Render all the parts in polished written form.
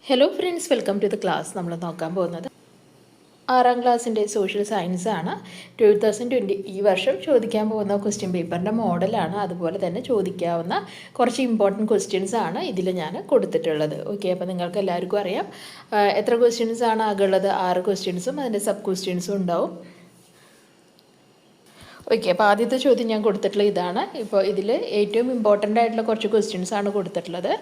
Hello friends, welcome to the class. നമ്മൾ നോക്കാൻ പോകുന്നത് 6ാം ക്ലാസ്സിൻ്റെ സോഷ്യൽ സയൻസ് ആണ്. 2020 ഈ വർഷം ചോദിക്കാൻ പോകുന്ന ക്വസ്റ്റ്യൻ പേപ്പറിൻ്റെ മോഡലാണ്. അതുപോലെ തന്നെ ചോദിക്കാവുന്ന കുറച്ച് ഇമ്പോർട്ടൻറ്റ് ക്വസ്റ്റ്യൻസ് ആണ് ഇതിൽ ഞാൻ കൊടുത്തിട്ടുള്ളത്. ഓക്കെ, അപ്പോൾ നിങ്ങൾക്ക് എല്ലാവർക്കും അറിയാം എത്ര ക്വസ്റ്റ്യൻസ് ആണ് ആകുള്ളത്. 6 ക്വസ്റ്റ്യൻസും അതിൻ്റെ സബ് ക്വസ്റ്റ്യൻസും ഉണ്ടാവും. ഓക്കെ, അപ്പോൾ ആദ്യത്തെ ചോദ്യം ഞാൻ കൊടുത്തിട്ടുള്ള ഇതാണ്. ഇപ്പോൾ ഇതിൽ ഏറ്റവും ഇമ്പോർട്ടൻ്റ് ആയിട്ടുള്ള കുറച്ച് ക്വസ്റ്റ്യൻസ് ആണ് കൊടുത്തിട്ടുള്ളത്.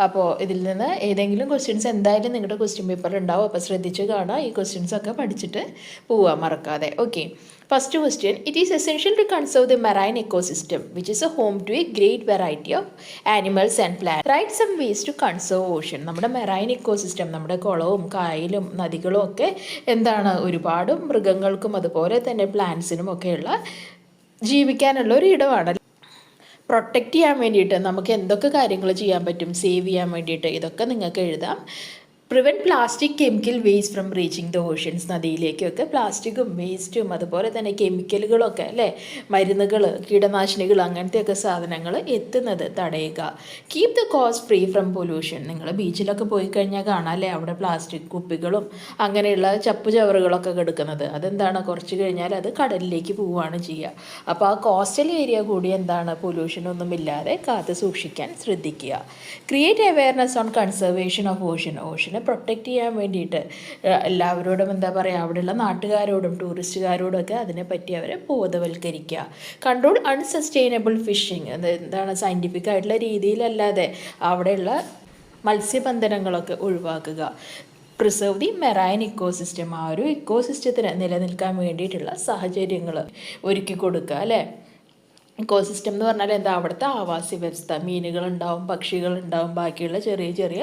അപ്പോൾ ഇതിൽ നിന്ന് ഏതെങ്കിലും ക്വസ്റ്റ്യൻസ് എന്തായാലും നിങ്ങളുടെ ക്വസ്റ്റ്യൻ പേപ്പറിൽ ഉണ്ടാവും. അപ്പോൾ ശ്രദ്ധിച്ച് കാണുക, ഈ ക്വസ്റ്റ്യൻസ് ഒക്കെ പഠിച്ചിട്ട് പോവാൻ മറക്കാതെ. Okay, first question: it is essential to conserve the marine ecosystem which is a home to a great variety of animals and plant. Write some ways to conserve ocean. നമ്മുടെ മെറൈൻ എക്കോസിസ്റ്റം, നമ്മുടെ കുളവും കായലും നദികളും ഒക്കെ എന്താണ്, ഒരുപാട് മൃഗങ്ങൾക്കും അതുപോലെ തന്നെ പ്ലാന്റ്സിനും ഒക്കെയുള്ള ജീവിക്കാനുള്ള ഒരു ഇടമാണ്. പ്രൊട്ടക്റ്റ് ചെയ്യാൻ വേണ്ടിയിട്ട് നമുക്ക് എന്തൊക്കെ കാര്യങ്ങൾ ചെയ്യാൻ പറ്റും, സേവ് ചെയ്യാൻ വേണ്ടിയിട്ട്, ഇതൊക്കെ നിങ്ങൾക്ക് എഴുതാം. Prevent plastic chemical waste from reaching the oceans. നദിയിലേക്കൊക്കെ പ്ലാസ്റ്റിക്കും വേസ്റ്റും അതുപോലെ തന്നെ കെമിക്കലുകളൊക്കെ അല്ലേ, മരുന്നുകൾ, കീടനാശിനികൾ, അങ്ങനത്തെയൊക്കെ സാധനങ്ങൾ എത്തുന്നത് തടയുക. Keep the cost free from pollution. നിങ്ങൾ ബീച്ചിലൊക്കെ പോയി കഴിഞ്ഞാൽ കാണാം അല്ലേ, അവിടെ പ്ലാസ്റ്റിക് കുപ്പികളും അങ്ങനെയുള്ള ചപ്പുചവറുകളൊക്കെ കിടക്കുന്നത്. അതെന്താണ്, കുറച്ച് കഴിഞ്ഞാൽ അത് കടലിലേക്ക് പോവുകയാണ് ചെയ്യുക. അപ്പോൾ ആ കോസ്റ്റൽ ഏരിയ കൂടി എന്താണ്, പൊല്യൂഷനൊന്നും ഇല്ലാതെ കാത്തു സൂക്ഷിക്കാൻ ശ്രദ്ധിക്കുക. Create awareness on conservation of ഓഷനെ പ്രൊട്ടക്റ്റ് ചെയ്യാൻ വേണ്ടിയിട്ട് എല്ലാവരോടും എന്താ പറയുക, അവിടെയുള്ള നാട്ടുകാരോടും ടൂറിസ്റ്റുകാരോടും ഒക്കെ അതിനെപ്പറ്റി അവരെ ബോധവൽക്കരിക്കുക. Control unsustainable fishing. അത് എന്താണ്, സയൻറ്റിഫിക് ആയിട്ടുള്ള രീതിയിലല്ലാതെ അവിടെയുള്ള മത്സ്യബന്ധനങ്ങളൊക്കെ ഒഴിവാക്കുക. Preserve the marine ecosystem. ആ ഒരു ഇക്കോസിസ്റ്റത്തിന് നിലനിൽക്കാൻ വേണ്ടിയിട്ടുള്ള സാഹചര്യങ്ങൾ ഒരുക്കി കൊടുക്കുക അല്ലേ. ഇക്കോസിസ്റ്റം എന്ന് പറഞ്ഞാൽ എന്താ, അവിടുത്തെ ആവാസ വ്യവസ്ഥ, മീനുകളുണ്ടാവും, പക്ഷികളുണ്ടാവും, ബാക്കിയുള്ള ചെറിയ ചെറിയ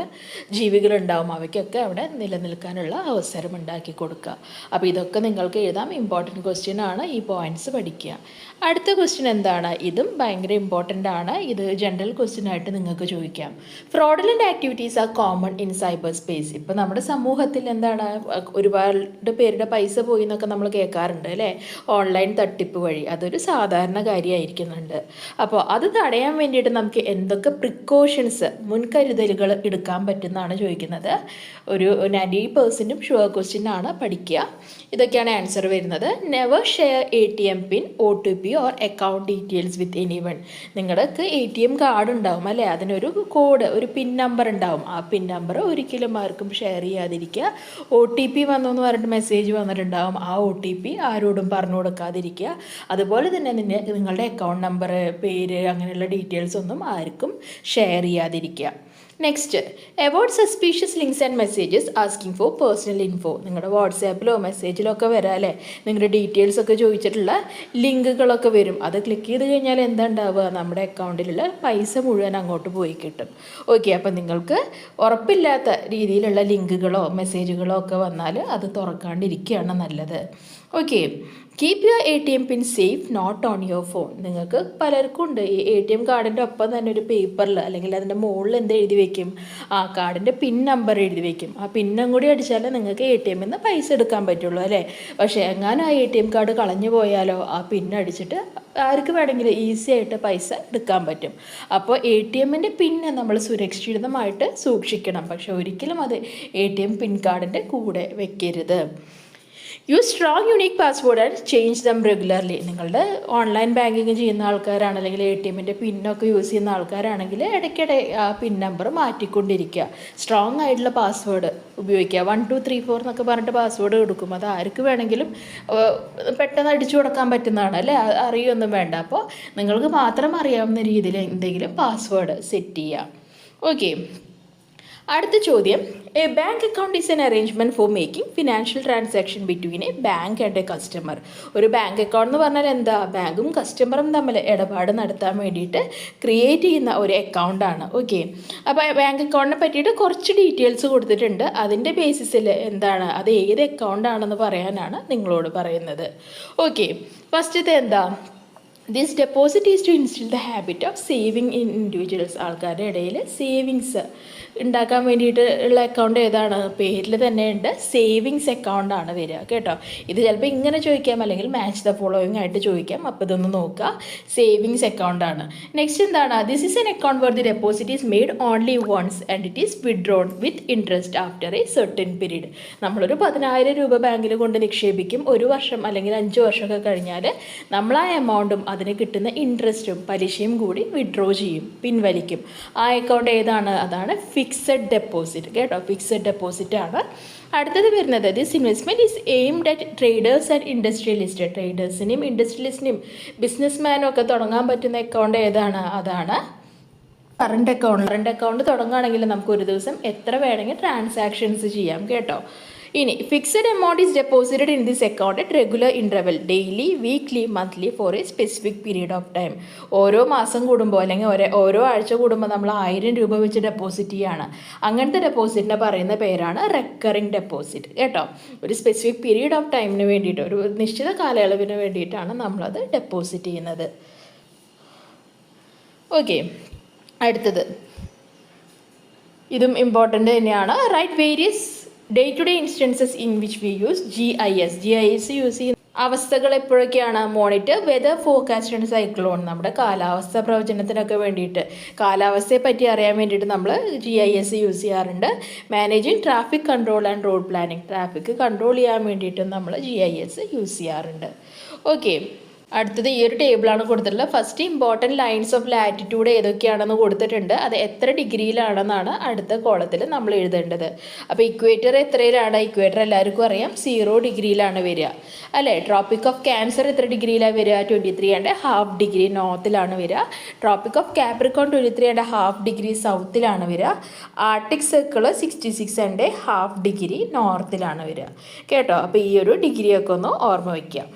ജീവികളുണ്ടാവും, അവയ്ക്കൊക്കെ അവിടെ നിലനിൽക്കാനുള്ള അവസരം ഉണ്ടാക്കി കൊടുക്കുക. അപ്പോൾ ഇതൊക്കെ നിങ്ങൾക്ക് എഴുതാം, ഇമ്പോർട്ടൻറ്റ് ക്വസ്റ്റ്യൻ ആണ്. ഈ പോയിൻറ്റ്സ് പഠിക്കുക. അടുത്ത ക്വസ്റ്റ്യൻ എന്താണ്, ഇതും ഭയങ്കര ഇമ്പോർട്ടൻ്റ് ആണ്. ഇത് ജനറൽ ക്വസ്റ്റ്യൻ ആയിട്ട് നിങ്ങൾക്ക് ചോദിക്കാം. Fraudulent activities are common in cyber space. ഇപ്പോൾ നമ്മുടെ സമൂഹത്തിൽ എന്താണ്, ഒരുപാട് പേരുടെ പൈസ പോയി എന്നൊക്കെ നമ്മൾ കേൾക്കാറുണ്ട് അല്ലേ, ഓൺലൈൻ തട്ടിപ്പ് വഴി. അതൊരു സാധാരണ കാര്യമായിരിക്കും. അപ്പോൾ അത് തടയാൻ വേണ്ടിയിട്ട് നമുക്ക് എന്തൊക്കെ പ്രിക്കോഷൻസ്, മുൻകരുതലുകൾ എടുക്കാൻ പറ്റുന്നതാണ് ചോദിക്കുന്നത്. ഒരു 90% ഷുവർ ക്വസ്റ്റ്യൻ ആണ്, പഠിക്കുക. ഇതൊക്കെയാണ് ആൻസർ വരുന്നത്. Never share ATM pin, OTP or account details with anyone. നിങ്ങൾക്ക് ATM കാർഡ് ഉണ്ടാവും അല്ലേ, അതിനൊരു കോഡ്, ഒരു പിൻ നമ്പർ ഉണ്ടാവും. ആ പിൻ നമ്പർ ഒരിക്കലും ആർക്കും ഷെയർ ചെയ്യാതിരിക്കുക. OTP വന്നു എന്ന് പറഞ്ഞിട്ട് മെസ്സേജ് വന്നിട്ടുണ്ടാവും, ആ OTP ആരോടും പറഞ്ഞു കൊടുക്കാതിരിക്കുക. അതുപോലെ തന്നെ നിങ്ങളുടെ അക്കൗണ്ട് നമ്പർ, പേര്, അങ്ങനെയുള്ള ഡീറ്റെയിൽസ് ഒന്നും ആർക്കും ഷെയർ ചെയ്യാതിരിക്കുക. Next, avoid suspicious links and messages asking for personal info. നിങ്ങളുടെ വാട്സാപ്പിലോ മെസ്സേജിലോ ഒക്കെ വരാം അല്ലേ, നിങ്ങളുടെ ഡീറ്റെയിൽസ് ഒക്കെ ചോദിച്ചിട്ടുള്ള ലിങ്കുകളൊക്കെ വരും. അത് ക്ലിക്ക് ചെയ്ത് കഴിഞ്ഞാൽ എന്താ ഉണ്ടാവുക, നമ്മുടെ അക്കൗണ്ടിലുള്ള പൈസ മുഴുവൻ അങ്ങോട്ട് പോയി കിട്ടും. ഓക്കെ, അപ്പം നിങ്ങൾക്ക് ഉറപ്പില്ലാത്ത രീതിയിലുള്ള ലിങ്കുകളോ മെസ്സേജുകളോ ഒക്കെ വന്നാൽ അത് തുറക്കാണ്ടിരിക്കുകയാണ് നല്ലത്. Okay, keep your ATM PIN safe not on your phone. നിങ്ങൾക്ക് പലർക്കും ഉണ്ട് ഈ ATM കാർഡിൻ്റെ ഒപ്പം തന്നെ ഒരു പേപ്പറിൽ അല്ലെങ്കിൽ അതിൻ്റെ മുകളിൽ എന്ത് എഴുതി വെക്കും, ആ കാർഡിൻ്റെ പിൻ നമ്പർ എഴുതി വെക്കും. ആ പിന്നും കൂടി അടിച്ചാലേ നിങ്ങൾക്ക് ATM നിന്ന് പൈസ എടുക്കാൻ പറ്റുള്ളൂ അല്ലേ. പക്ഷേ എങ്ങാനും ആ ATM കാർഡ് കളഞ്ഞു പോയാലോ, ആ പിൻ അടിച്ചിട്ട് ആർക്ക് വേണമെങ്കിലും ഈസി ആയിട്ട് പൈസ എടുക്കാൻ പറ്റും. അപ്പോൾ ATMൻ്റെ പിന്ന് നമ്മൾ സുരക്ഷിതമായിട്ട് സൂക്ഷിക്കണം. പക്ഷെ ഒരിക്കലും അത് ATM പിൻ കാർഡിൻ്റെ കൂടെ വെക്കരുത്. Use strong unique password and change dum regularly. നിങ്ങളുടെ ഓൺലൈൻ ബാങ്കിങ് ചെയ്യുന്ന ആൾക്കാരാണ്, അല്ലെങ്കിൽ ATMൻ്റെ പിന്നൊക്കെ യൂസ് ചെയ്യുന്ന ആൾക്കാരാണെങ്കിൽ ഇടയ്ക്കിടെ ആ പിൻ നമ്പർ മാറ്റിക്കൊണ്ടിരിക്കുക. സ്ട്രോങ് ആയിട്ടുള്ള പാസ്വേഡ് ഉപയോഗിക്കുക. 1 2 3 4 എന്നൊക്കെ പറഞ്ഞിട്ട് പാസ്വേഡ് കൊടുക്കും. അത് ആർക്ക് വേണമെങ്കിലും പെട്ടെന്ന് അടിച്ചു കൊടുക്കാൻ പറ്റുന്നതാണ് അല്ലേ, അറിയൊന്നും വേണ്ട. അപ്പോൾ നിങ്ങൾക്ക് മാത്രം അറിയാവുന്ന രീതിയിൽ എന്തെങ്കിലും പാസ്വേഡ് സെറ്റ് ചെയ്യുക. ഓക്കെ, അടുത്ത ചോദ്യം: A bank account is N arrangement for making financial transaction between A bank and A customer. ഒരു ബാങ്ക് അക്കൗണ്ട് എന്ന് പറഞ്ഞാൽ എന്താ, ബാങ്കും കസ്റ്റമറും തമ്മിൽ ഇടപാട് നടത്താൻ വേണ്ടിയിട്ട് ക്രിയേറ്റ് ചെയ്യുന്ന ഒരു അക്കൗണ്ടാണ്. ഓക്കെ, അപ്പോൾ ബാങ്ക് അക്കൗണ്ടിനെ പറ്റിയിട്ട് കുറച്ച് ഡീറ്റെയിൽസ് കൊടുത്തിട്ടുണ്ട്. അതിൻ്റെ ബേസിസിൽ എന്താണ്, അത് ഏത് അക്കൗണ്ടാണെന്ന് പറയാനാണ് നിങ്ങളോട് പറയുന്നത്. ഓക്കെ, ഫസ്റ്റത്തെ എന്താ, this deposit is to instil the habit of saving in individuals. ആൾക്കാരുടെ ഇടയിൽ സേവിങ്സ് ഉണ്ടാക്കാൻ വേണ്ടിയിട്ട് ഉള്ള അക്കൗണ്ട് ഏതാണ്? പേരിൽ തന്നെ ഉണ്ട്, സേവിങ്സ് അക്കൗണ്ട് ആണ് വരിക കേട്ടോ. ഇത് ചിലപ്പോൾ ഇങ്ങനെ ചോദിക്കാം, അല്ലെങ്കിൽ മാച്ച് ദ ഫോളോയിങ് ആയിട്ട് ചോദിക്കാം. അപ്പോൾ ഇതൊന്ന് നോക്കുക, സേവിങ്സ് അക്കൗണ്ട് ആണ്. നെക്സ്റ്റ് എന്താണ്? This is an account where the deposit is made only once and it is withdrawn with interest after a certain period. നമ്മളൊരു 10,000 രൂപ ബാങ്കിൽ കൊണ്ട് നിക്ഷേപിക്കും. 1 വർഷം അല്ലെങ്കിൽ 5 വർഷമൊക്കെ കഴിഞ്ഞാൽ നമ്മൾ ആ എമൗണ്ടും അതിന് കിട്ടുന്ന ഇൻട്രസ്റ്റും പലിശയും കൂടി വിഡ്രോ ചെയ്യും, പിൻവലിക്കും. ആ അക്കൗണ്ട് ഏതാണ്? അതാണ് ഫിക്സഡ് ഡെപ്പോസിറ്റ് കേട്ടോ. ഫിക്സഡ് ഡെപ്പോസിറ്റ് ആണ്. അടുത്തത് വരുന്നത് this investment is aimed at traders and industrialist. ട്രേഡേഴ്സിനെയും ഇൻഡസ്ട്രിയലിസ്റ്റിനെയും ബിസിനസ്മാനും ഒക്കെ തുടങ്ങാൻ പറ്റുന്ന അക്കൗണ്ട് ഏതാണ്? അതാണ് കറണ്ട് അക്കൗണ്ട്. കറണ്ട് അക്കൗണ്ട് തുടങ്ങുകയാണെങ്കിൽ നമുക്ക് ഒരു ദിവസം എത്ര വേണമെങ്കിൽ ട്രാൻസാക്ഷൻസ് ചെയ്യാം കേട്ടോ. ഇനി fixed amount is deposited in this account at regular interval, daily, weekly, monthly for a specific period of time. ഓരോ മാസം കൂടുമ്പോൾ അല്ലെങ്കിൽ ഓരോ ആഴ്ച കൂടുമ്പോൾ നമ്മൾ 1000 രൂപ വെച്ച് ഡെപ്പോസിറ്റ് ചെയ്യുകയാണ്. അങ്ങനത്തെ ഡെപ്പോസിറ്റിനെ പറയുന്ന പേരാണ് റെക്കറിങ് ഡെപ്പോസിറ്റ് കേട്ടോ. ഒരു സ്പെസിഫിക് പീരീഡ് ഓഫ് ടൈമിന് വേണ്ടിയിട്ട്, ഒരു നിശ്ചിത കാലയളവിന് വേണ്ടിയിട്ടാണ് നമ്മളത് ഡെപ്പോസിറ്റ് ചെയ്യുന്നത്. ഓക്കെ, അടുത്തത് ഇതും ഇമ്പോർട്ടൻ്റ് തന്നെയാണ്. Right various day to day instances in which we use GIS. GIS use ചെയ്യുന്ന അവസ്ഥകൾ എപ്പോഴൊക്കെയാണ്? Monitor weather forecast and cyclone. നമ്മുടെ കാലാവസ്ഥ പ്രവചനത്തിനൊക്കെ വേണ്ടിയിട്ട്, കാലാവസ്ഥയെ പറ്റി അറിയാൻ വേണ്ടിയിട്ട് നമ്മൾ GIS യൂസ് ചെയ്യാറുണ്ട്. Managing traffic control and road planning. Traffic control ചെയ്യാൻ വേണ്ടിയിട്ട് നമ്മൾ GIS യൂസ് ചെയ്യാറുണ്ട്. ഓക്കെ, അടുത്തത് ഈ ഒരു ടേബിളാണ് കൊടുത്തിട്ടുള്ളത്. First important lines of latitude ഏതൊക്കെയാണെന്ന് കൊടുത്തിട്ടുണ്ട്. അത് എത്ര ഡിഗ്രിയിലാണെന്നാണ് അടുത്ത കോളത്തിൽ നമ്മൾ എഴുതേണ്ടത്. അപ്പോൾ ഇക്വേറ്റർ എത്രയിലാണ്? ഇക്വേറ്റർ എല്ലാവർക്കും അറിയാം, 0 ഡിഗ്രിയിലാണ് വരിക അല്ലേ. ട്രോപ്പിക് ഓഫ് ക്യാൻസർ എത്ര ഡിഗ്രിയിലാണ് വരിക? 23.5 ഡിഗ്രി നോർത്തിലാണ് വരിക. ട്രോപ്പിക് ഓഫ് കാപ്രിക്കോൺ 23.5 ഡിഗ്രി സൗത്തിലാണ് വരിക. ആർട്ടിക് സർക്കിൾ 66.5 ഡിഗ്രി നോർത്തിലാണ് വരിക കേട്ടോ. അപ്പോൾ ഈ ഒരു ഡിഗ്രിയൊക്കെ ഒന്ന് ഓർമ്മ വയ്ക്കുക.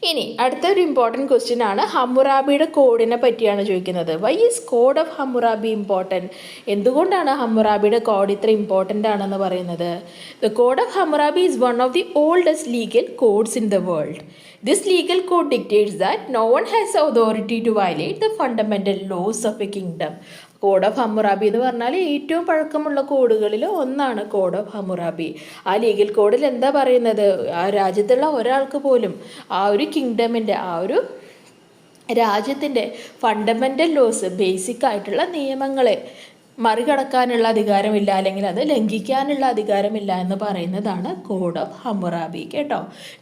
ഇനി അടുത്തൊരു ഇമ്പോർട്ടൻറ്റ് ക്വസ്റ്റ്യൻ ആണ്, ഹമ്മുറാബിയുടെ കോഡിനെ പറ്റിയാണ് ചോദിക്കുന്നത്. Why is code of Hammurabi important? എന്തുകൊണ്ടാണ് ഹമ്മുറാബിയുടെ കോഡ് ഇത്ര ഇമ്പോർട്ടൻ്റ് ആണെന്ന് പറയുന്നത്? The code of Hammurabi is one of the oldest legal codes in the world. This legal code dictates that no one has authority to violate the fundamental laws of a kingdom. Code of Hammurabi എന്ന് പറഞ്ഞാൽ ഏറ്റവും പഴക്കമുള്ള കോഡുകളിൽ ഒന്നാണ് code of Hammurabi. ആ legal കോഡിൽ എന്താ പറയുന്നത്? ആ രാജ്യത്തുള്ള ഒരാൾക്ക് പോലും ആ ഒരു കിങ്ഡമിൻ്റെ, ആ ഒരു രാജ്യത്തിൻ്റെ ഫണ്ടമെൻ്റൽ ലോസ്, ബേസിക് ആയിട്ടുള്ള നിയമങ്ങളെ മറികടക്കാനുള്ള അധികാരമില്ല, അല്ലെങ്കിൽ അത് ലംഘിക്കാനുള്ള അധികാരമില്ല എന്ന് പറയുന്നതാണ് കോഡ് ഓഫ് ഹമ്മുറാബി കേട്ടോ.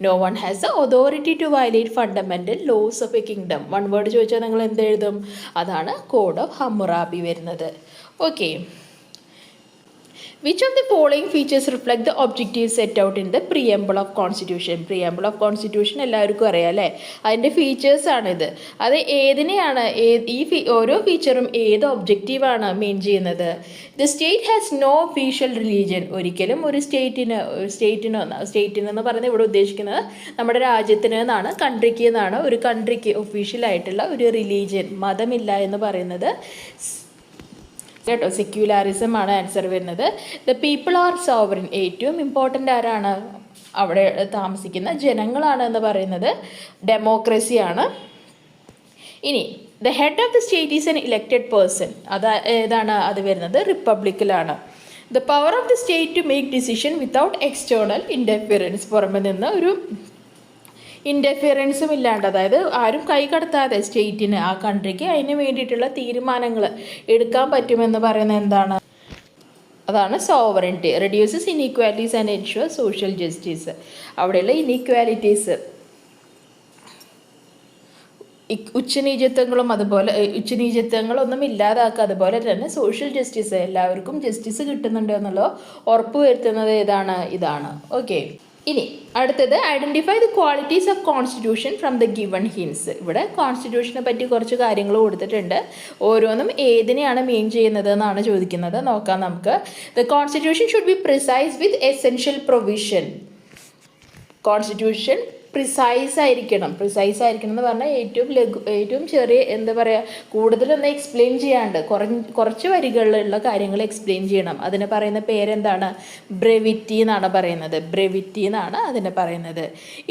No one has the authority to violate fundamental laws of a kingdom. One word ചോദിച്ചാൽ നിങ്ങൾ എന്തെഴുതും? അതാണ് കോഡ് ഓഫ് ഹമ്മുറാബി വരുന്നത്. Okay, which of the following features reflect the objectives set out in the preamble of constitution? preamble of constitution എല്ലാവർക്കും അറിയാം അല്ലേ, അതിൻ്റെ ഫീച്ചേഴ്സാണിത്. അത് ഏതിനെയാണ്, ഓരോ ഫീച്ചറും ഏത് ഒബ്ജക്റ്റീവാണ് മെയിൻ ചെയ്യുന്നത്? The state has no official religion. ഒരിക്കലും ഒരു സ്റ്റേറ്റിന് എന്ന് പറയുന്നത് ഇവിടെ ഉദ്ദേശിക്കുന്നത് നമ്മുടെ രാജ്യത്തിന് എന്നാണ്, കൺട്രിക്ക് എന്നാണ്. ഒരു കൺട്രിക്ക് ഒഫീഷ്യലായിട്ടുള്ള ഒരു റിലീജിയൻ, മതമില്ല എന്ന് പറയുന്നത് കേട്ടോ. സെക്യുലാരിസം ആണ് ആൻസർ വരുന്നത്. The people are sovereign. ഏറ്റവും ഇമ്പോർട്ടൻ്റ് ആരാണ്? അവിടെ താമസിക്കുന്ന ജനങ്ങളാണ് എന്ന് പറയുന്നത് ഡെമോക്രസിയാണ്. ഇനി the head of the state is an elected person. അത് ഏതാണ്? അത് വരുന്നത് റിപ്പബ്ലിക്കിലാണ്. The power of the state to make decision without external interference. പുറമെ നിന്ന് ഒരു ഇൻ്റർഫിയറൻസും ഇല്ലാണ്ട്, അതായത് ആരും കൈ കടത്താതെ സ്റ്റേറ്റിന്, ആ കൺട്രിക്ക് അതിന് വേണ്ടിയിട്ടുള്ള തീരുമാനങ്ങൾ എടുക്കാൻ പറ്റുമെന്ന് പറയുന്നത് എന്താണ്? അതാണ് sovereignty. Reduces inequalities and ensure social justice. അവിടെയുള്ള ഇനീക്വാലിറ്റീസ്, ഉച്ചനീചത്വങ്ങളൊന്നും ഇല്ലാതാക്കുക. അതുപോലെ തന്നെ സോഷ്യൽ ജസ്റ്റിസ്, എല്ലാവർക്കും ജസ്റ്റിസ് കിട്ടുന്നുണ്ട് എന്നുള്ള ഉറപ്പ് വരുത്തുന്നത് ഏതാണ്? ഇതാണ്. ഓക്കെ, ഇനി അടുത്തത് identify the qualities of constitution from the given hints. ഇവിടെ കോൺസ്റ്റിറ്റ്യൂഷനെ പറ്റി കുറച്ച് കാര്യങ്ങൾ കൊടുത്തിട്ടുണ്ട്. ഓരോന്നും ഏതിനെയാണ് മീൻ ചെയ്യുന്നത് എന്നാണ് ചോദിക്കുന്നത്. നോക്കാം നമുക്ക്. The constitution should be precise with essential provision. Constitution precise ആയിരിക്കണം എന്ന് പറഞ്ഞാൽ ഏറ്റവും ചെറിയ എന്താ പറയുക, കൂടുതലൊന്നും എക്സ്പ്ലെയിൻ ചെയ്യാണ്ട് കുറച്ച് വരികളിലുള്ള കാര്യങ്ങൾ എക്സ്പ്ലെയിൻ ചെയ്യണം. അതിനെ പറയുന്ന പേരെന്താണ്? ബ്രെവിറ്റി എന്നാണ് പറയുന്നത്. ബ്രെവിറ്റി എന്നാണ് അതിനെ പറയുന്നത്.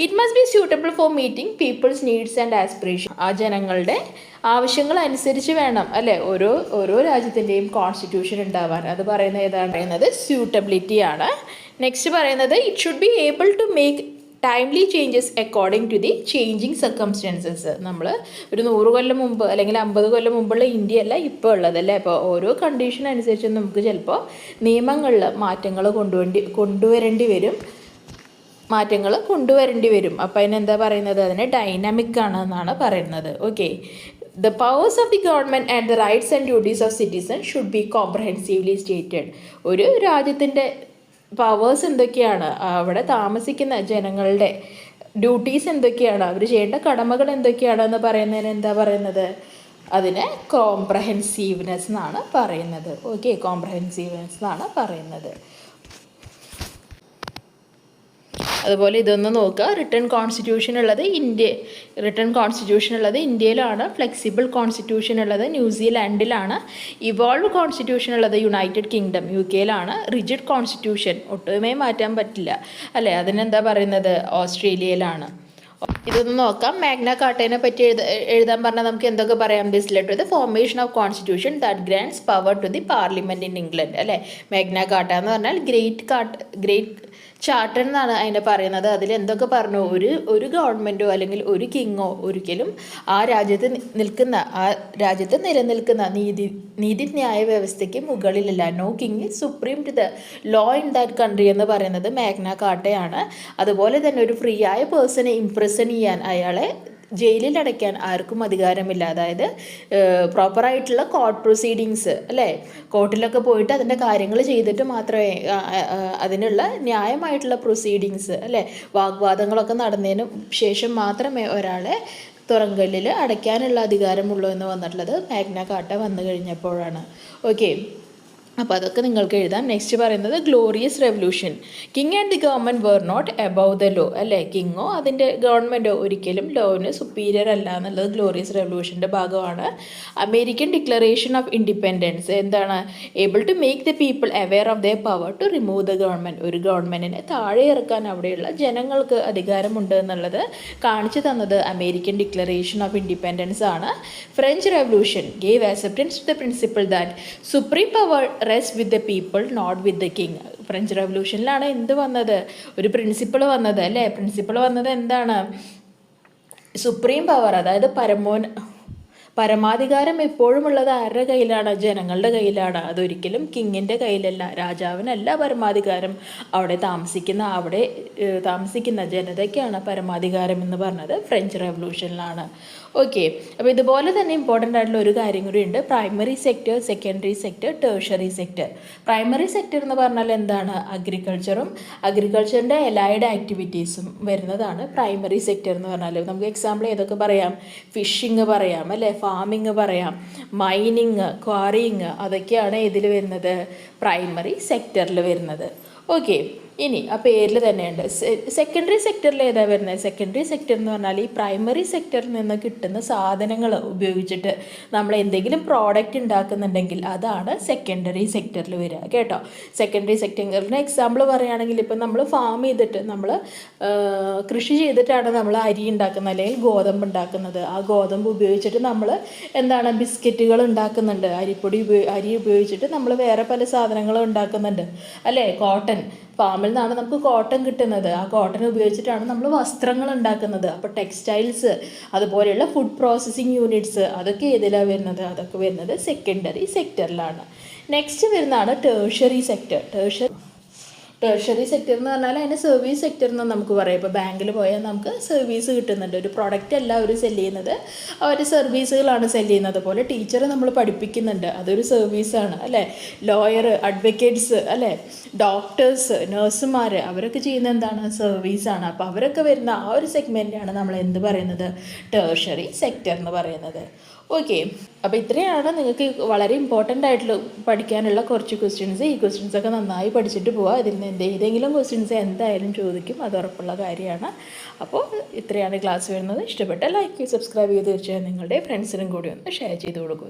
It must be suitable for meeting people's needs and aspiration. ആ ജനങ്ങളുടെ ആവശ്യങ്ങൾ അനുസരിച്ച് വേണം അല്ലേ ഓരോ രാജ്യത്തിൻ്റെയും കോൺസ്റ്റിറ്റ്യൂഷൻ ഉണ്ടാവാൻ. അത് പറയുന്നത് ഏതാണ്? പറയുന്നത് സ്യൂട്ടബിലിറ്റി ആണ്. നെക്സ്റ്റ് പറയുന്നത് it should be able to make timely changes according to the changing circumstances. നമ്മൾ ഒരു 100 കൊല്ലം മുമ്പ് അല്ലെങ്കിൽ 50 കൊല്ലം മുമ്പുള്ള ഇന്ത്യ അല്ല ഇപ്പോൾ ഉള്ളതല്ലേ. അപ്പോൾ ഓരോ കണ്ടീഷൻ അനുസരിച്ച് നമുക്ക് ചിലപ്പോൾ നിയമങ്ങളിൽ മാറ്റങ്ങൾ കൊണ്ടുവരേണ്ടി വരും. അപ്പോൾ അതിനെന്താ പറയുന്നത്? അതിനെ ഡൈനാമിക് ആണ് എന്നാണ് പറയുന്നത്. Okay, the powers of the government and the rights and duties of citizens should be comprehensively stated. ഒരു രാജ്യത്തിൻ്റെ പവേഴ്സ് എന്തൊക്കെയാണ്, അവിടെ താമസിക്കുന്ന ജനങ്ങളുടെ ഡ്യൂട്ടീസ് എന്തൊക്കെയാണ്, അവർ ചെയ്യേണ്ട കടമകൾ എന്തൊക്കെയാണെന്ന് പറയുന്നതിന് എന്താ പറയുന്നത്? അതിനെ കോംപ്രഹെൻസീവ്നെസ് എന്നാണ് പറയുന്നത്. ഓക്കെ, കോംപ്രഹെൻസീവ്നെസ് എന്നാണ് പറയുന്നത്. അതുപോലെ ഇതൊന്ന് നോക്കുക. റിട്ടൺ കോൺസ്റ്റിറ്റ്യൂഷൻ ഉള്ളത് ഇന്ത്യയിലാണ്. ഫ്ലെക്സിബിൾ കോൺസ്റ്റിറ്റ്യൂഷൻ ഉള്ളത് ന്യൂസിലാൻഡിലാണ്. ഇവോൾവ് കോൺസ്റ്റിറ്റ്യൂഷൻ ഉള്ളത് യുണൈറ്റഡ് കിങ്ഡം UK-യിലാണ്. റിജിഡ് കോൺസ്റ്റിറ്റ്യൂഷൻ ഒട്ടുമേ മാറ്റാൻ പറ്റില്ല അല്ലേ, അതിനെന്താ പറയുന്നത്? ഓസ്ട്രേലിയയിലാണ്. ഇതൊന്ന് നോക്കാം. മാഗ്ന കാർട്ടയെ പറ്റി എഴുതാൻ പറഞ്ഞാൽ നമുക്ക് എന്തൊക്കെ പറയാം? This led to the formation of constitution that grants power to the parliament in England അല്ലേ. മാഗ്ന കാർട്ട എന്ന് പറഞ്ഞാൽ ഗ്രേറ്റ് ചാർട്ടർ എന്നാണ് അതിനെ പറയുന്നത്. അതിൽ എന്തൊക്കെ പറഞ്ഞു? ഒരു ഗവൺമെൻറ്റോ അല്ലെങ്കിൽ ഒരു കിങ്ങോ ഒരിക്കലും ആ രാജ്യത്ത് നിലനിൽക്കുന്ന നീതിന്യായ വ്യവസ്ഥയ്ക്ക് മുകളിലല്ല. No king is supreme to the law in that country എന്ന് പറയുന്നത് മാഗ്ന കാർട്ടയാണ്. അതുപോലെ തന്നെ ഒരു ഫ്രീ ആയ പേഴ്സണെ ഇംപ്രസൺ ചെയ്യാൻ, അയാളെ ജയിലിൽ അടയ്ക്കാൻ ആർക്കും അധികാരമില്ല. അതായത് പ്രോപ്പറായിട്ടുള്ള കോർട്ട് പ്രൊസീഡിങ്സ് അല്ലേ, കോർട്ടിലൊക്കെ പോയിട്ട് അതിൻ്റെ കാര്യങ്ങൾ ചെയ്തിട്ട് മാത്രമേ അതിനുള്ള ന്യായമായിട്ടുള്ള പ്രൊസീഡിങ്സ് അല്ലേ, വാഗ്വാദങ്ങളൊക്കെ നടന്നതിന് ശേഷം മാത്രമേ ഒരാളെ തുറങ്കല്ലിൽ അടയ്ക്കാനുള്ള അധികാരമുള്ളൂ എന്ന് വന്നിട്ടുള്ളത് മാഗ്ന കാർട്ട വന്നു കഴിഞ്ഞപ്പോഴാണ്. ഓക്കെ, അപ്പോൾ അതൊക്കെ നിങ്ങൾക്ക് എഴുതാം. നെക്സ്റ്റ് പറയുന്നത് glorious revolution. King and the government were not above the law അല്ലേ. കിങ്ങോ അതിൻ്റെ ഗവൺമെൻറ്റോ ഒരിക്കലും ലോവിന് സുപ്പീരിയർ അല്ല എന്നുള്ളത് ഗ്ലോറിയസ് റെവല്യൂഷൻ്റെ ഭാഗമാണ്. അമേരിക്കൻ ഡിക്ലറേഷൻ ഓഫ് ഇൻഡിപെൻഡൻസ് എന്താണ്? Able to make the people aware of their power to remove the government. ഒരു ഗവൺമെൻറ്റിനെ താഴെ ഇറക്കാൻ അവിടെയുള്ള ജനങ്ങൾക്ക് അധികാരമുണ്ട് എന്നുള്ളത് കാണിച്ചു തന്നത് അമേരിക്കൻ ഡിക്ലറേഷൻ ഓഫ് ഇൻഡിപെൻഡൻസ് ആണ്. French revolution gave acceptance to the principle that supreme power rest with the people not with the king. French റെവല്യൂഷനിലാണ് എന്ത് വന്നത്? ഒരു പ്രിൻസിപ്പിൾ വന്നത് അല്ലേ. പ്രിൻസിപ്പിൾ വന്നത് എന്താണ്? സുപ്രീം പവർ, അതായത് പരമാധികാരം എപ്പോഴും ഉള്ളത് ആരുടെ കയ്യിലാണ്? ജനങ്ങളുടെ കയ്യിലാണ്. അതൊരിക്കലും കിങ്ങിൻ്റെ കയ്യിലല്ല, രാജാവിനല്ല പരമാധികാരം. അവിടെ താമസിക്കുന്ന ജനതയ്ക്കാണ് പരമാധികാരം എന്ന് പറഞ്ഞത് ഫ്രഞ്ച് റെവല്യൂഷനിലാണ്. ഓക്കെ, അപ്പോൾ ഇതുപോലെ തന്നെ ഇമ്പോർട്ടൻ്റ് ആയിട്ടുള്ള ഒരു കാര്യം കൂടി ഉണ്ട്. Primary sector, secondary sector, tertiary sector. Primary sector എന്ന് പറഞ്ഞാൽ എന്താണ്? അഗ്രികൾച്ചറിൻ്റെ എലൈഡ് ആക്ടിവിറ്റീസും വരുന്നതാണ് പ്രൈമറി സെക്ടർ എന്ന് പറഞ്ഞാൽ. നമുക്ക് എക്സാമ്പിൾ ഏതൊക്കെ പറയാം? ഫിഷിങ് പറയാം അല്ലേ, ഫാമിങ് പറയാം, മൈനിങ്, ക്വാറിയിങ്, അതൊക്കെയാണ് ഇതിൽ വരുന്നത്, പ്രൈമറി സെക്ടറിൽ വരുന്നത്. ഓക്കെ, ഇനി ആ പേരിൽ തന്നെയുണ്ട്. സെക്കൻഡറി സെക്ടറിൽ ഏതാ വരുന്നത്? സെക്കൻഡറി സെക്ടർ എന്ന് പറഞ്ഞാൽ ഈ പ്രൈമറി സെക്ടറിൽ നിന്ന് കിട്ടുന്ന സാധനങ്ങൾ ഉപയോഗിച്ചിട്ട് നമ്മൾ എന്തെങ്കിലും പ്രോഡക്റ്റ് ഉണ്ടാക്കുന്നുണ്ടെങ്കിൽ അതാണ് സെക്കൻഡറി സെക്ടറിൽ വരിക കേട്ടോ. സെക്കൻഡറി സെക്ടറിന് എക്സാമ്പിൾ പറയുകയാണെങ്കിൽ ഇപ്പം നമ്മൾ ഫാം ചെയ്തിട്ട് കൃഷി ചെയ്തിട്ടാണ് നമ്മൾ അരി ഉണ്ടാക്കുന്നത് അല്ലെങ്കിൽ ഗോതമ്പ് ഉണ്ടാക്കുന്നത്. ആ ഗോതമ്പ് ഉപയോഗിച്ചിട്ട് നമ്മൾ ബിസ്ക്കറ്റുകൾ ഉണ്ടാക്കുന്നുണ്ട്. അരി ഉപയോഗിച്ചിട്ട് നമ്മൾ വേറെ പല സാധനങ്ങളും ഉണ്ടാക്കുന്നുണ്ട് അല്ലേ. കോട്ടൺ, ഫാമിൽ നിന്നാണ് നമുക്ക് കോട്ടൺ കിട്ടുന്നത്. ആ കോട്ടൺ ഉപയോഗിച്ചിട്ടാണ് നമ്മൾ വസ്ത്രങ്ങൾ ഉണ്ടാക്കുന്നത്. അപ്പോൾ ടെക്സ്റ്റൈൽസ്, അതുപോലെയുള്ള ഫുഡ് പ്രോസസ്സിങ് യൂണിറ്റ്സ്, അതൊക്കെ ഏതിലാണ് വരുന്നത്? അതൊക്കെ വരുന്നത് സെക്കൻഡറി സെക്ടറിലാണ്. നെക്സ്റ്റ് വരുന്നതാണ് ടേർഷറി സെക്ടർ. ടേർഷറി സെക്ടർ എന്ന് പറഞ്ഞാൽ അതിന് സർവീസ് സെക്ടർ എന്ന് നമുക്ക് പറയാം. ഇപ്പോൾ ബാങ്കിൽ പോയാൽ നമുക്ക് സർവീസ് കിട്ടുന്നുണ്ട്. ഒരു പ്രൊഡക്റ്റ് അല്ല അവർ സെല് ചെയ്യുന്നത്, അവർ സർവീസുകളാണ് സെല് ചെയ്യുന്നത്. അതുപോലെ ടീച്ചർ നമ്മൾ പഠിപ്പിക്കുന്നുണ്ട്, അതൊരു സർവീസാണ് അല്ലേ. ലോയർ, അഡ്വക്കേറ്റ്സ് അല്ലേ, ഡോക്ടേഴ്സ്, നഴ്സുമാർ, അവരൊക്കെ ചെയ്യുന്ന എന്താണ്? സർവീസാണ്. അപ്പോൾ അവരൊക്കെ വരുന്ന ആ ഒരു സെഗ്മെൻറ്റാണ് നമ്മൾ എന്ത് പറയുന്നത്? ടേർഷറി സെക്ടർ എന്ന് പറയുന്നത്. ഓക്കെ, അപ്പോൾ ഇത്രയാണ് നിങ്ങൾക്ക് വളരെ ഇമ്പോർട്ടൻ്റ് ആയിട്ടുള്ള പഠിക്കാനുള്ള കുറച്ച് ക്വസ്റ്റ്യൻസ്. ഈ ക്വസ്റ്റ്യൻസൊക്കെ നന്നായി പഠിച്ചിട്ട് പോവുക. ഇതിൽ നിന്ന് ഏതെങ്കിലും ക്വസ്റ്റ്യൻസ് എന്തായാലും ചോദിക്കും, അത് ഉറപ്പുള്ള കാര്യമാണ്. അപ്പോൾ ഇത്രയാണ് ക്ലാസ് വരുന്നത്. ഇഷ്ടപ്പെട്ട ലൈക്ക് ചെയ്ത് സബ്സ്ക്രൈബ് ചെയ്ത് തീർച്ചയായും നിങ്ങളുടെ ഫ്രണ്ട്സിനും കൂടി ഒന്ന് ഷെയർ ചെയ്ത് കൊടുക്കുക.